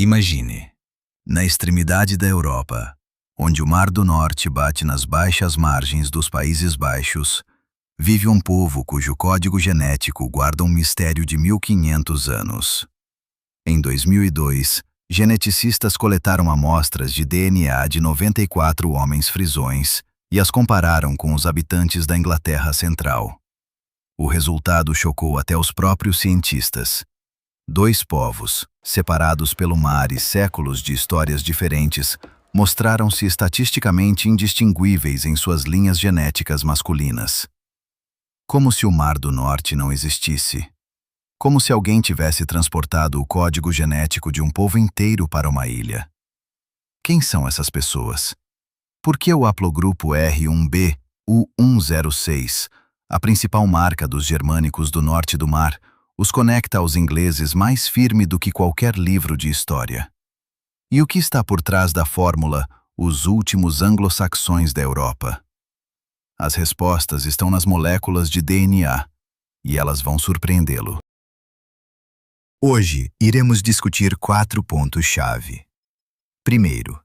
Imagine, na extremidade da Europa, onde o Mar do Norte bate nas baixas margens dos Países Baixos, vive um povo cujo código genético guarda um mistério de 1500 anos. Em 2002, geneticistas coletaram amostras de DNA de 94 homens frisões e as compararam com os habitantes da Inglaterra Central. O resultado chocou até os próprios cientistas. Dois povos, separados pelo mar e séculos de histórias diferentes, mostraram-se estatisticamente indistinguíveis em suas linhas genéticas masculinas. Como se o Mar do Norte não existisse. Como se alguém tivesse transportado o código genético de um povo inteiro para uma ilha. Quem são essas pessoas? Por que o haplogrupo R1b U106, a principal marca dos germânicos do norte do mar, os conecta aos ingleses mais firme do que qualquer livro de história? E o que está por trás da fórmula os últimos anglo-saxões da Europa? As respostas estão nas moléculas de DNA, e elas vão surpreendê-lo. Hoje, iremos discutir 4 pontos-chave. Primeiro,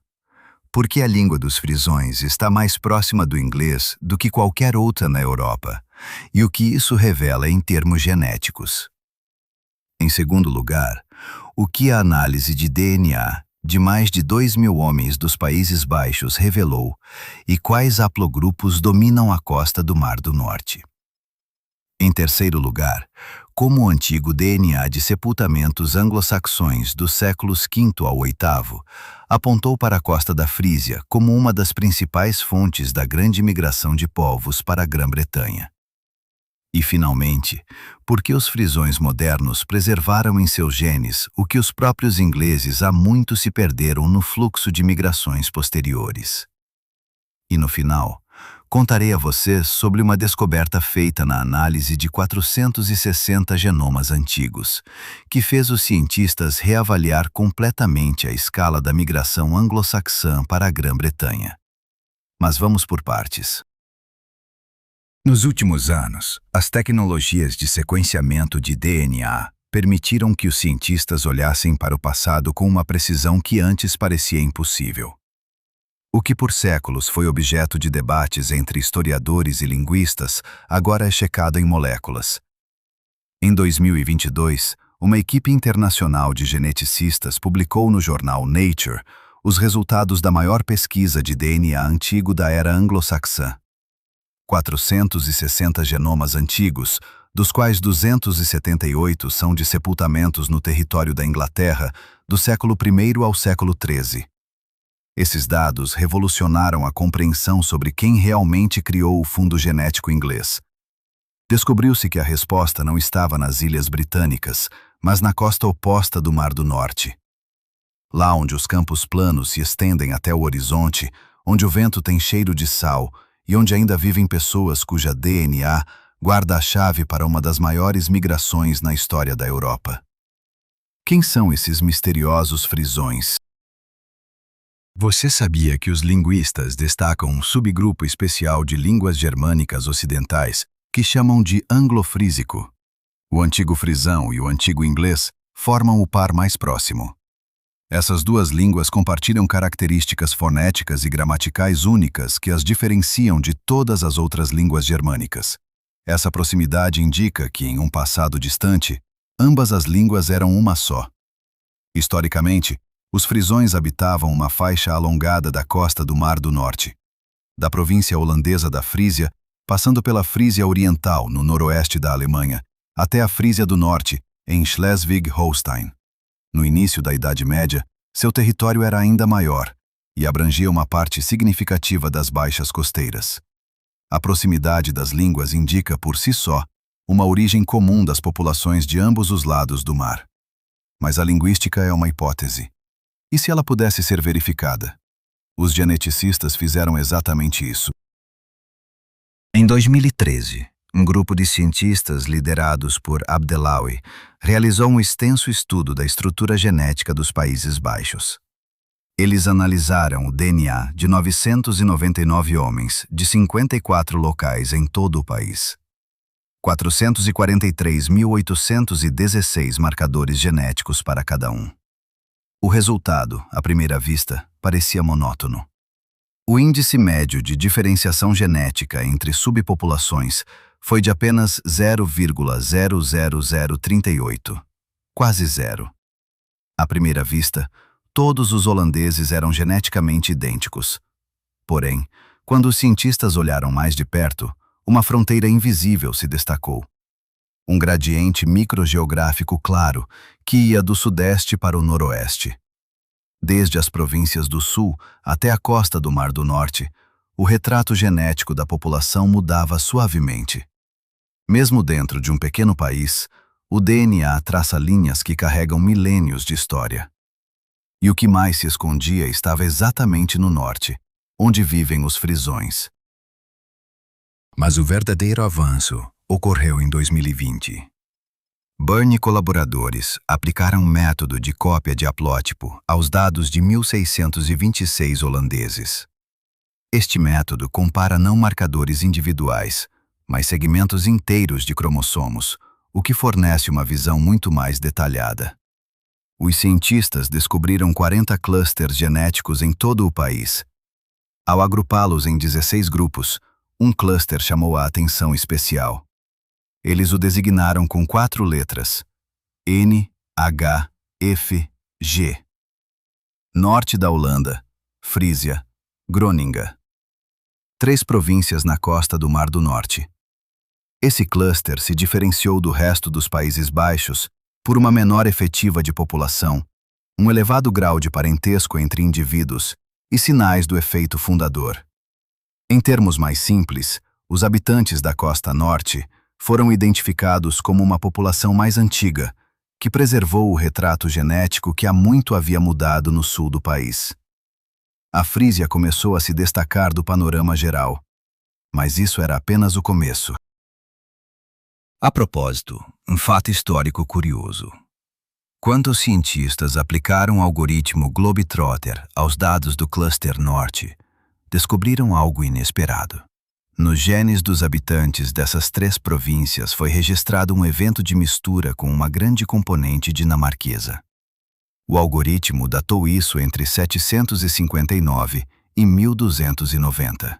por que a língua dos frisões está mais próxima do inglês do que qualquer outra na Europa, e o que isso revela em termos genéticos. Em segundo lugar, o que a análise de DNA de mais de 2.000 homens dos Países Baixos revelou e quais haplogrupos dominam a costa do Mar do Norte. Em terceiro lugar, como o antigo DNA de sepultamentos anglo-saxões dos séculos V ao VIII apontou para a costa da Frísia como uma das principais fontes da grande migração de povos para a Grã-Bretanha. E, finalmente, por que os frisões modernos preservaram em seus genes o que os próprios ingleses há muito se perderam no fluxo de migrações posteriores. E, no final, contarei a você sobre uma descoberta feita na análise de 460 genomas antigos, que fez os cientistas reavaliar completamente a escala da migração anglo-saxã para a Grã-Bretanha. Mas vamos por partes. Nos últimos anos, as tecnologias de sequenciamento de DNA permitiram que os cientistas olhassem para o passado com uma precisão que antes parecia impossível. O que por séculos foi objeto de debates entre historiadores e linguistas, agora é checado em moléculas. Em 2022, uma equipe internacional de geneticistas publicou no jornal Nature os resultados da maior pesquisa de DNA antigo da era anglo-saxã. 460 genomas antigos, dos quais 278 são de sepultamentos no território da Inglaterra, do século I ao século XIII. Esses dados revolucionaram a compreensão sobre quem realmente criou o fundo genético inglês. Descobriu-se que a resposta não estava nas Ilhas Britânicas, mas na costa oposta do Mar do Norte. Lá onde os campos planos se estendem até o horizonte, onde o vento tem cheiro de sal e onde ainda vivem pessoas cuja DNA guarda a chave para uma das maiores migrações na história da Europa. Quem são esses misteriosos frisões? Você sabia que os linguistas destacam um subgrupo especial de línguas germânicas ocidentais que chamam de anglofrísico? O antigo frisão e o antigo inglês formam o par mais próximo. Essas duas línguas compartilham características fonéticas e gramaticais únicas que as diferenciam de todas as outras línguas germânicas. Essa proximidade indica que, em um passado distante, ambas as línguas eram uma só. Historicamente, os frisões habitavam uma faixa alongada da costa do Mar do Norte, da província holandesa da Frísia, passando pela Frísia Oriental, no noroeste da Alemanha, até a Frísia do Norte, em Schleswig-Holstein. No início da Idade Média, seu território era ainda maior e abrangia uma parte significativa das baixas costeiras. A proximidade das línguas indica, por si só, uma origem comum das populações de ambos os lados do mar. Mas a linguística é uma hipótese. E se ela pudesse ser verificada? Os geneticistas fizeram exatamente isso. Em 2013, um grupo de cientistas liderados por Abdellaoui realizou um extenso estudo da estrutura genética dos Países Baixos. Eles analisaram o DNA de 999 homens de 54 locais em todo o país. 443.816 marcadores genéticos para cada um. O resultado, à primeira vista, parecia monótono. O índice médio de diferenciação genética entre subpopulações foi de apenas 0,00038, quase zero. À primeira vista, todos os holandeses eram geneticamente idênticos. Porém, quando os cientistas olharam mais de perto, uma fronteira invisível se destacou. Um gradiente microgeográfico claro que ia do sudeste para o noroeste. Desde as províncias do sul até a costa do Mar do Norte, o retrato genético da população mudava suavemente. Mesmo dentro de um pequeno país, o DNA traça linhas que carregam milênios de história. E o que mais se escondia estava exatamente no norte, onde vivem os frisões. Mas o verdadeiro avanço ocorreu em 2020. Byrne e colaboradores aplicaram um método de cópia de haplótipo aos dados de 1.626 holandeses. Este método compara não marcadores individuais, mas segmentos inteiros de cromossomos, o que fornece uma visão muito mais detalhada. Os cientistas descobriram 40 clusters genéticos em todo o país. Ao agrupá-los em 16 grupos, um cluster chamou a atenção especial. Eles o designaram com 4 letras: N, H, F, G. Norte da Holanda, Frísia, Groninga. 3 províncias na costa do Mar do Norte. Esse cluster se diferenciou do resto dos Países Baixos por uma menor efetiva de população, um elevado grau de parentesco entre indivíduos e sinais do efeito fundador. Em termos mais simples, os habitantes da costa norte foram identificados como uma população mais antiga, que preservou o retrato genético que há muito havia mudado no sul do país. A Frísia começou a se destacar do panorama geral, mas isso era apenas o começo. A propósito, um fato histórico curioso. Quando os cientistas aplicaram o algoritmo Globetrotter aos dados do cluster norte, descobriram algo inesperado. Nos genes dos habitantes dessas 3 províncias foi registrado um evento de mistura com uma grande componente dinamarquesa. O algoritmo datou isso entre 759 e 1290.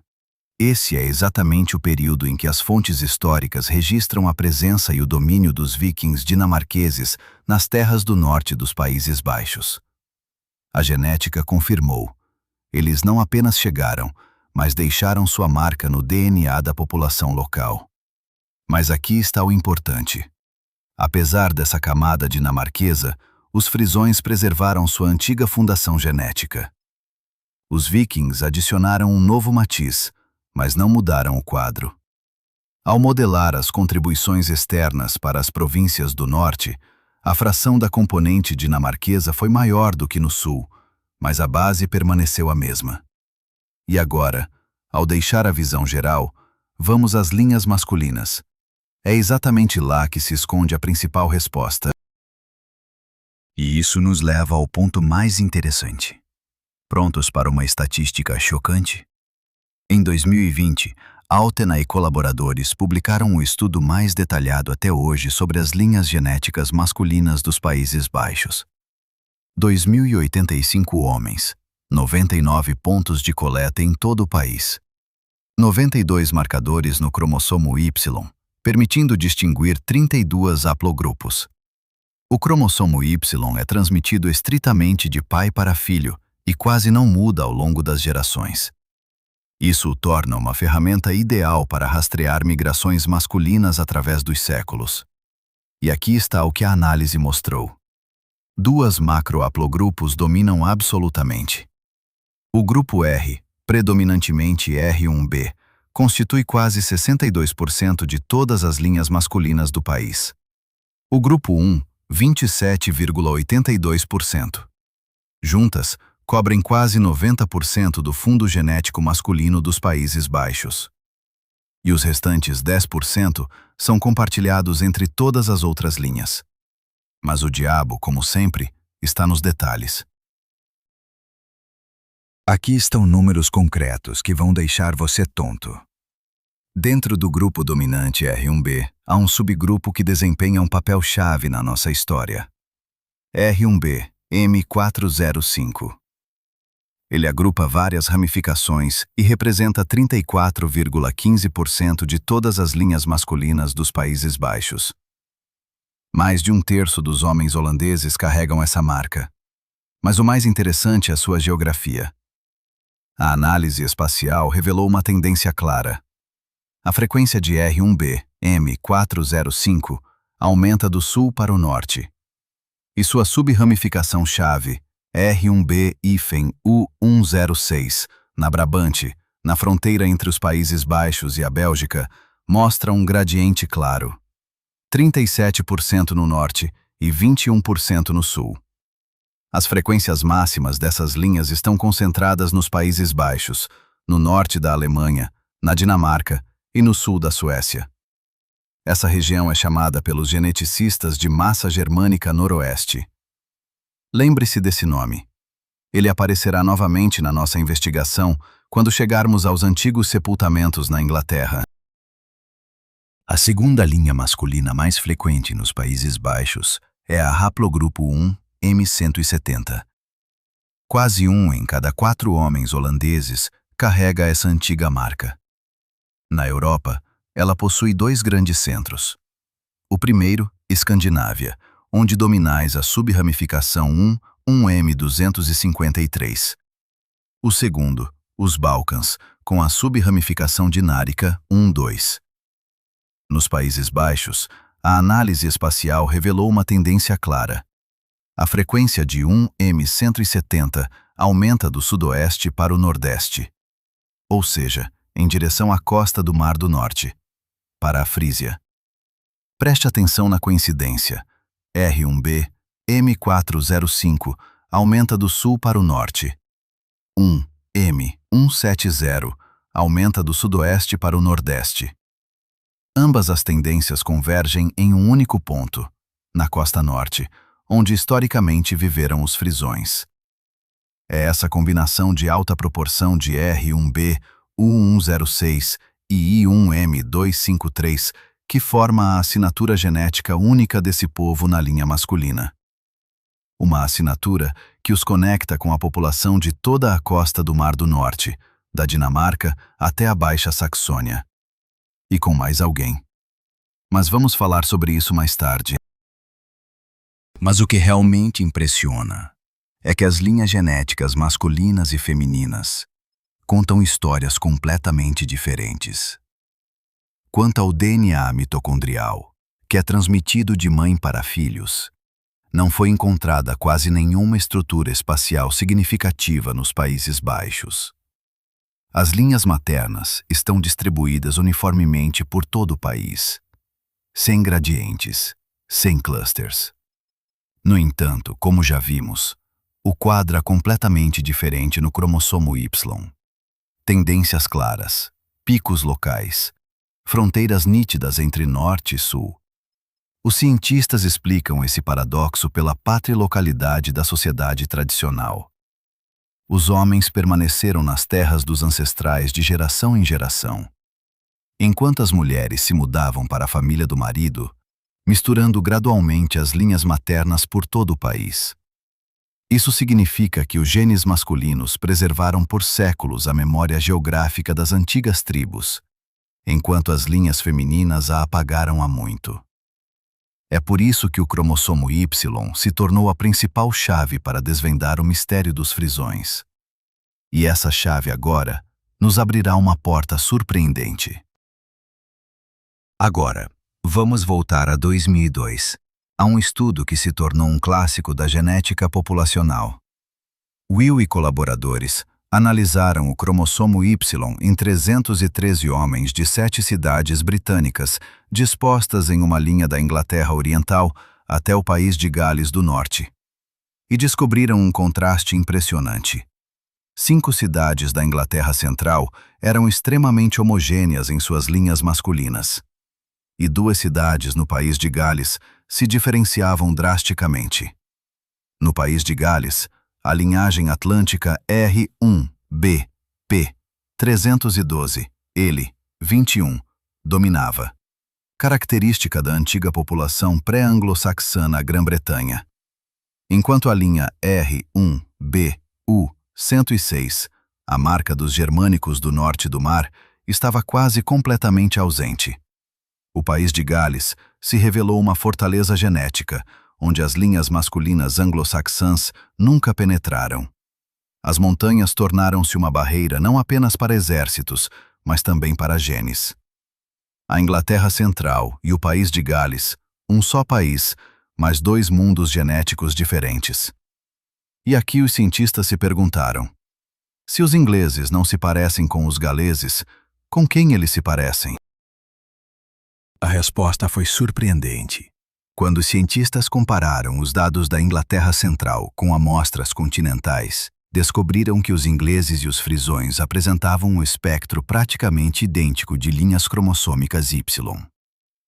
Esse é exatamente o período em que as fontes históricas registram a presença e o domínio dos vikings dinamarqueses nas terras do norte dos Países Baixos. A genética confirmou. Eles não apenas chegaram, mas deixaram sua marca no DNA da população local. Mas aqui está o importante. Apesar dessa camada dinamarquesa, os frisões preservaram sua antiga fundação genética. Os vikings adicionaram um novo matiz, mas não mudaram o quadro. Ao modelar as contribuições externas para as províncias do norte, a fração da componente dinamarquesa foi maior do que no sul, mas a base permaneceu a mesma. E agora, ao deixar a visão geral, vamos às linhas masculinas. É exatamente lá que se esconde a principal resposta. E isso nos leva ao ponto mais interessante. Prontos para uma estatística chocante? Em 2020, Altena e colaboradores publicaram o estudo mais detalhado até hoje sobre as linhas genéticas masculinas dos Países Baixos. 2.085 homens, 99 pontos de coleta em todo o país. 92 marcadores no cromossomo Y, permitindo distinguir 32 haplogrupos. O cromossomo Y é transmitido estritamente de pai para filho e quase não muda ao longo das gerações. Isso o torna uma ferramenta ideal para rastrear migrações masculinas através dos séculos. E aqui está o que a análise mostrou. 2 macrohaplogrupos dominam absolutamente. O grupo R, predominantemente R1b, constitui quase 62% de todas as linhas masculinas do país. O grupo 1, 27,82%. Juntas, cobrem quase 90% do fundo genético masculino dos Países Baixos. E os restantes 10% são compartilhados entre todas as outras linhas. Mas o diabo, como sempre, está nos detalhes. Aqui estão números concretos que vão deixar você tonto. Dentro do grupo dominante R1b, há um subgrupo que desempenha um papel-chave na nossa história. R1b, M405. Ele agrupa várias ramificações e representa 34,15% de todas as linhas masculinas dos Países Baixos. Mais de um terço dos homens holandeses carregam essa marca. Mas o mais interessante é a sua geografia. A análise espacial revelou uma tendência clara. A frequência de R1b, M405, aumenta do sul para o norte. E sua sub-ramificação-chave, R1b-U106, na Brabante, na fronteira entre os Países Baixos e a Bélgica, mostra um gradiente claro. 37% no norte e 21% no sul. As frequências máximas dessas linhas estão concentradas nos Países Baixos, no norte da Alemanha, na Dinamarca e no sul da Suécia. Essa região é chamada pelos geneticistas de massa germânica noroeste. Lembre-se desse nome. Ele aparecerá novamente na nossa investigação quando chegarmos aos antigos sepultamentos na Inglaterra. A segunda linha masculina mais frequente nos Países Baixos é a haplogrupo 1, M170. Quase 1 em cada 4 homens holandeses carrega essa antiga marca. Na Europa, ela possui 2 grandes centros. O primeiro, Escandinávia, onde dominais a sub-ramificação 1M253. O segundo, os Balcãs, com a sub-ramificação dinárica 1-2. Nos Países Baixos, a análise espacial revelou uma tendência clara. A frequência de 1M170 aumenta do sudoeste para o nordeste, ou seja, em direção à costa do Mar do Norte, para a Frísia. Preste atenção na coincidência. R1b, M405, aumenta do sul para o norte. 1M170 aumenta do sudoeste para o nordeste. Ambas as tendências convergem em um único ponto, na costa norte, onde historicamente viveram os frisões. É essa combinação de alta proporção de R1b, U106 e I1M253 que forma a assinatura genética única desse povo na linha masculina. Uma assinatura que os conecta com a população de toda a costa do Mar do Norte, da Dinamarca até a Baixa Saxônia. E com mais alguém. Mas vamos falar sobre isso mais tarde. Mas o que realmente impressiona é que as linhas genéticas masculinas e femininas contam histórias completamente diferentes. Quanto ao DNA mitocondrial, que é transmitido de mãe para filhos, não foi encontrada quase nenhuma estrutura espacial significativa nos Países Baixos. As linhas maternas estão distribuídas uniformemente por todo o país, sem gradientes, sem clusters. No entanto, como já vimos, o quadro é completamente diferente no cromossomo Y. Tendências claras, picos locais, fronteiras nítidas entre norte e sul. Os cientistas explicam esse paradoxo pela patrilocalidade da sociedade tradicional. Os homens permaneceram nas terras dos ancestrais de geração em geração, enquanto as mulheres se mudavam para a família do marido, misturando gradualmente as linhas maternas por todo o país. Isso significa que os genes masculinos preservaram por séculos a memória geográfica das antigas tribos, enquanto as linhas femininas a apagaram há muito. É por isso que o cromossomo Y se tornou a principal chave para desvendar o mistério dos frisões. E essa chave agora nos abrirá uma porta surpreendente. Agora, vamos voltar a 2002, a um estudo que se tornou um clássico da genética populacional. Will e colaboradores analisaram o cromossomo Y em 313 homens de 7 cidades britânicas, dispostas em uma linha da Inglaterra Oriental até o país de Gales do Norte. E descobriram um contraste impressionante. 5 cidades da Inglaterra Central eram extremamente homogêneas em suas linhas masculinas. E 2 cidades no país de Gales se diferenciavam drasticamente. No país de Gales, a linhagem atlântica R1b-P 312, ele, 21, dominava. Característica da antiga população pré-anglo-saxã na Grã-Bretanha. Enquanto a linha R1BU 106, a marca dos germânicos do norte do mar, estava quase completamente ausente. O país de Gales se revelou uma fortaleza genética, onde as linhas masculinas anglo-saxãs nunca penetraram. As montanhas tornaram-se uma barreira não apenas para exércitos, mas também para genes. A Inglaterra Central e o país de Gales, um só país, mas dois mundos genéticos diferentes. E aqui os cientistas se perguntaram: se os ingleses não se parecem com os galeses, com quem eles se parecem? A resposta foi surpreendente. Quando os cientistas compararam os dados da Inglaterra Central com amostras continentais, descobriram que os ingleses e os frisões apresentavam um espectro praticamente idêntico de linhas cromossômicas Y.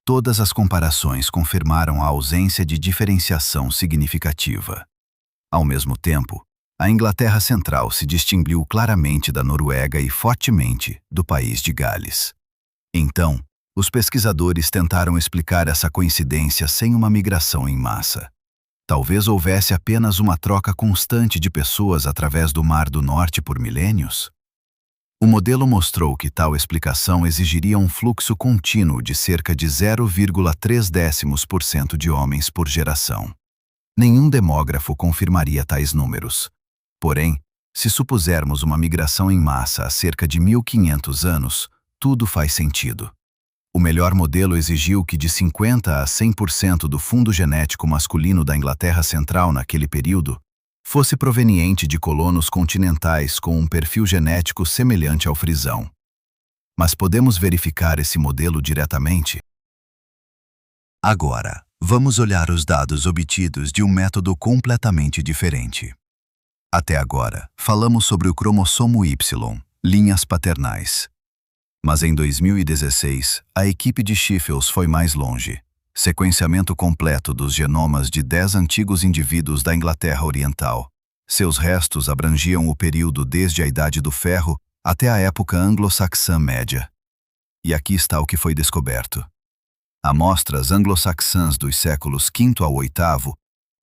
Todas as comparações confirmaram a ausência de diferenciação significativa. Ao mesmo tempo, a Inglaterra Central se distinguiu claramente da Noruega e fortemente do país de Gales. Então, os pesquisadores tentaram explicar essa coincidência sem uma migração em massa. Talvez houvesse apenas uma troca constante de pessoas através do Mar do Norte por milênios? O modelo mostrou que tal explicação exigiria um fluxo contínuo de cerca de 0,3% de homens por geração. Nenhum demógrafo confirmaria tais números. Porém, se supusermos uma migração em massa há cerca de 1500 anos, tudo faz sentido. O melhor modelo exigiu que de 50% a 100% do fundo genético masculino da Inglaterra Central naquele período fosse proveniente de colonos continentais com um perfil genético semelhante ao frisão. Mas podemos verificar esse modelo diretamente? Agora, vamos olhar os dados obtidos de um método completamente diferente. Até agora, falamos sobre o cromossomo Y, linhas paternais. Mas em 2016, a equipe de Sheffield foi mais longe. Sequenciamento completo dos genomas de 10 antigos indivíduos da Inglaterra Oriental. Seus restos abrangiam o período desde a Idade do Ferro até a época anglo-saxã média. E aqui está o que foi descoberto. Amostras anglo-saxãs dos séculos V ao VIII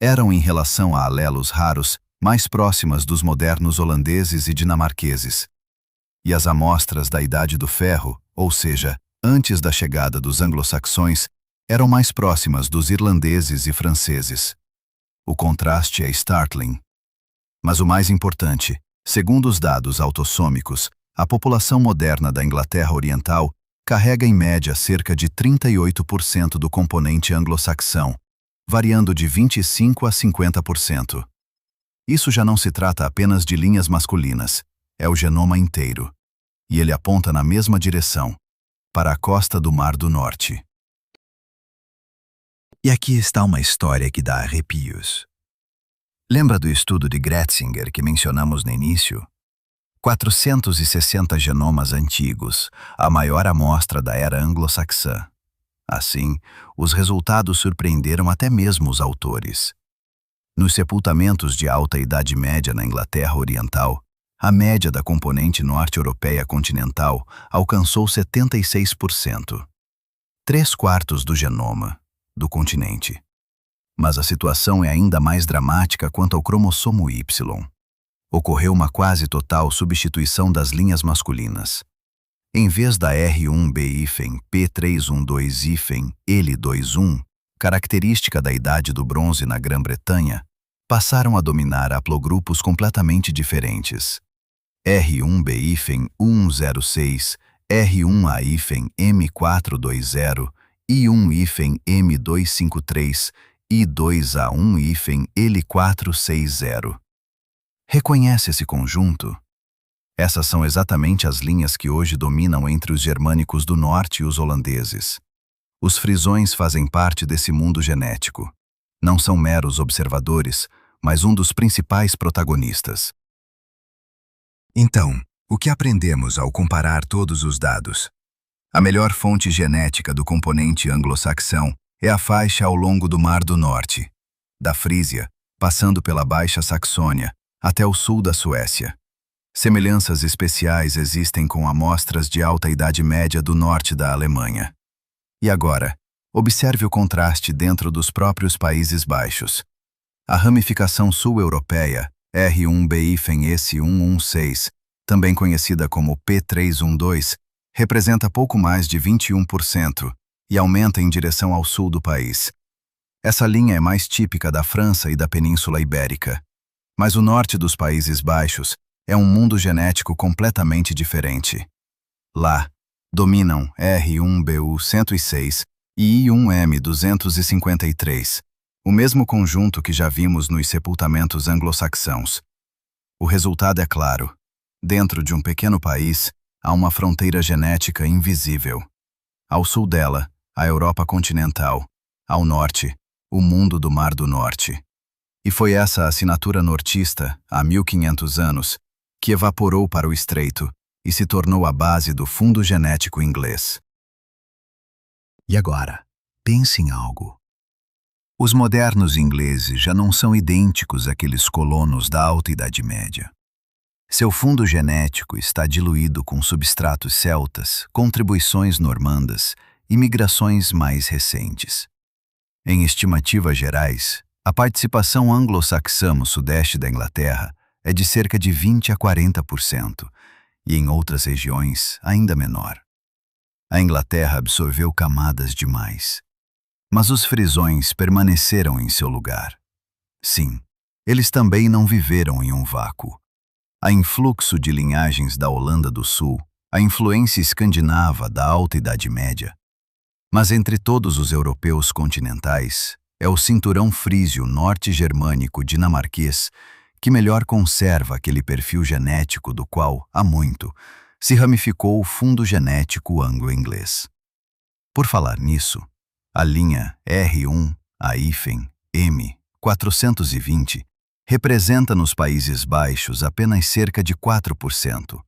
eram, em relação a alelos raros, mais próximas dos modernos holandeses e dinamarqueses. E as amostras da Idade do Ferro, ou seja, antes da chegada dos anglo-saxões, eram mais próximas dos irlandeses e franceses. O contraste é startling. Mas o mais importante, segundo os dados autossômicos, a população moderna da Inglaterra Oriental carrega em média cerca de 38% do componente anglo-saxão, variando de 25% a 50%. Isso já não se trata apenas de linhas masculinas, é o genoma inteiro. E ele aponta na mesma direção, para a costa do Mar do Norte. E aqui está uma história que dá arrepios. Lembra do estudo de Gretzinger que mencionamos no início? 460 genomas antigos, a maior amostra da era anglo-saxã. Assim, os resultados surpreenderam até mesmo os autores. Nos sepultamentos de alta Idade Média na Inglaterra Oriental, a média da componente norte-europeia continental alcançou 76%. 3/4 do genoma do continente. Mas a situação é ainda mais dramática quanto ao cromossomo Y. Ocorreu uma quase total substituição das linhas masculinas. Em vez da R1b-P312-L21, característica da Idade do Bronze na Grã-Bretanha, passaram a dominar haplogrupos completamente diferentes. R1b-106, R1a-M420, I1-M253 e 2A1-L460. Reconhece esse conjunto? Essas são exatamente as linhas que hoje dominam entre os germânicos do norte e os holandeses. Os frisões fazem parte desse mundo genético. Não são meros observadores, mas um dos principais protagonistas. Então, o que aprendemos ao comparar todos os dados? A melhor fonte genética do componente anglo-saxão é a faixa ao longo do Mar do Norte, da Frísia, passando pela Baixa Saxônia, até o sul da Suécia. Semelhanças especiais existem com amostras de alta Idade Média do norte da Alemanha. E agora, observe o contraste dentro dos próprios Países Baixos. A ramificação sul-europeia, R1b-S116, também conhecida como P312, representa pouco mais de 21% e aumenta em direção ao sul do país. Essa linha é mais típica da França e da Península Ibérica. Mas o norte dos Países Baixos é um mundo genético completamente diferente. Lá, dominam R1bu106 e I1m253, o mesmo conjunto que já vimos nos sepultamentos anglo-saxãos. O resultado é claro. Dentro de um pequeno país, há uma fronteira genética invisível. Ao sul dela, a Europa continental. Ao norte, o mundo do Mar do Norte. E foi essa assinatura nortista, há 1500 anos, que evaporou para o estreito e se tornou a base do fundo genético inglês. E agora, pense em algo. Os modernos ingleses já não são idênticos àqueles colonos da Alta Idade Média. Seu fundo genético está diluído com substratos celtas, contribuições normandas e migrações mais recentes. Em estimativas gerais, a participação anglo-saxã no sudeste da Inglaterra é de cerca de 20 a 40%, e em outras regiões ainda menor. A Inglaterra absorveu camadas demais. Mas os frisões permaneceram em seu lugar. Sim, eles também não viveram em um vácuo. A influxo de linhagens da Holanda do Sul, a influência escandinava da Alta Idade Média. Mas entre todos os europeus continentais, é o cinturão frísio norte-germânico dinamarquês que melhor conserva aquele perfil genético do qual, há muito, se ramificou o fundo genético anglo-inglês. Por falar nisso, a linha R1-M420 representa nos Países Baixos apenas cerca de 4%.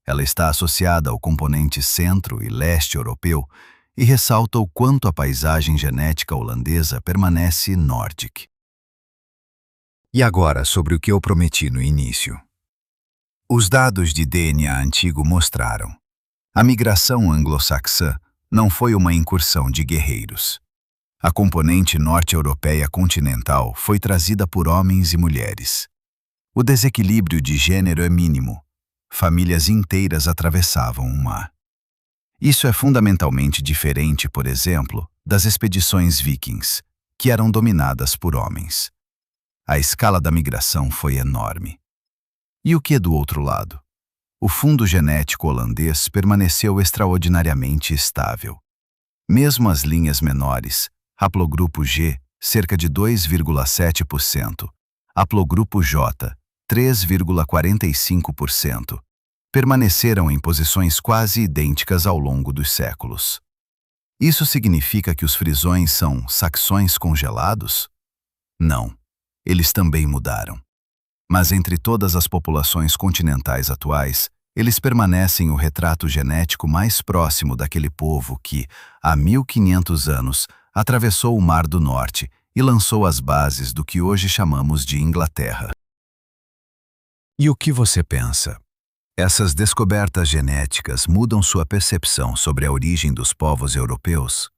Ela está associada ao componente centro e leste europeu e ressalta o quanto a paisagem genética holandesa permanece nórdica. E agora sobre o que eu prometi no início. Os dados de DNA antigo mostraram: a migração anglo-saxã não foi uma incursão de guerreiros. A componente norte-europeia continental foi trazida por homens e mulheres. O desequilíbrio de gênero é mínimo. Famílias inteiras atravessavam o mar. Isso é fundamentalmente diferente, por exemplo, das expedições vikings, que eram dominadas por homens. A escala da migração foi enorme. E o que do outro lado? O fundo genético holandês permaneceu extraordinariamente estável. Mesmo as linhas menores, haplogrupo G, cerca de 2,7%, haplogrupo J, 3,45%, permaneceram em posições quase idênticas ao longo dos séculos. Isso significa que os frisões são saxões congelados? Não, eles também mudaram. Mas entre todas as populações continentais atuais, eles permanecem o retrato genético mais próximo daquele povo que, há 1500 anos, atravessou o Mar do Norte e lançou as bases do que hoje chamamos de Inglaterra. E o que você pensa? Essas descobertas genéticas mudam sua percepção sobre a origem dos povos europeus?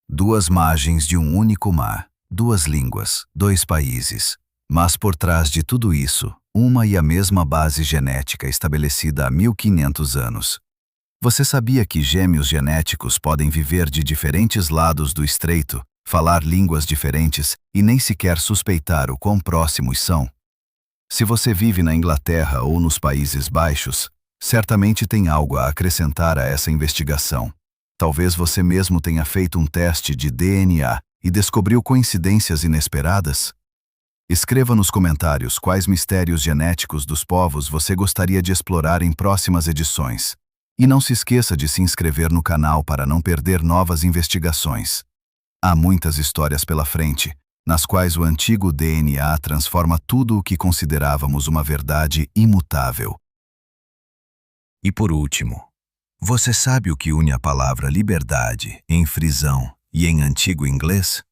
Duas margens de um único mar, duas línguas, dois países. Mas por trás de tudo isso, uma e a mesma base genética estabelecida há 1500 anos. Você sabia que gêmeos genéticos podem viver de diferentes lados do estreito, falar línguas diferentes e nem sequer suspeitar o quão próximos são? Se você vive na Inglaterra ou nos Países Baixos, certamente tem algo a acrescentar a essa investigação. Talvez você mesmo tenha feito um teste de DNA e descobriu coincidências inesperadas. Escreva nos comentários quais mistérios genéticos dos povos você gostaria de explorar em próximas edições. E não se esqueça de se inscrever no canal para não perder novas investigações. Há muitas histórias pela frente, nas quais o antigo DNA transforma tudo o que considerávamos uma verdade imutável. E por último, você sabe o que une a palavra liberdade em frisão e em antigo inglês?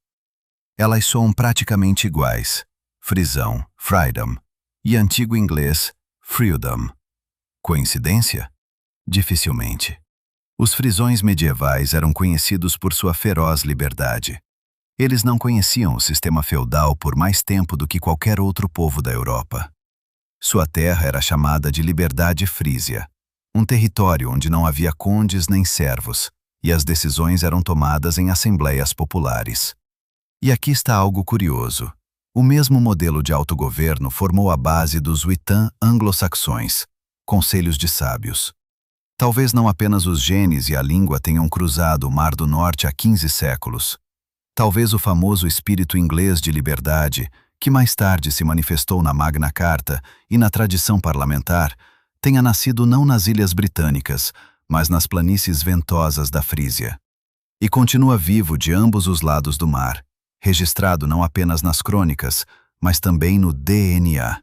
Elas soam praticamente iguais. Frisão, freedom, e antigo inglês, freedom. Coincidência? Dificilmente. Os frisões medievais eram conhecidos por sua feroz liberdade. Eles não conheciam o sistema feudal por mais tempo do que qualquer outro povo da Europa. Sua terra era chamada de Liberdade Frísia, um território onde não havia condes nem servos, e as decisões eram tomadas em assembleias populares. E aqui está algo curioso. O mesmo modelo de autogoverno formou a base dos Witan anglo-saxões, conselhos de sábios. Talvez não apenas os genes e a língua tenham cruzado o Mar do Norte há 15 séculos. Talvez o famoso espírito inglês de liberdade, que mais tarde se manifestou na Magna Carta e na tradição parlamentar, tenha nascido não nas Ilhas Britânicas, mas nas planícies ventosas da Frísia. E continua vivo de ambos os lados do mar, registrado não apenas nas crônicas, mas também no DNA.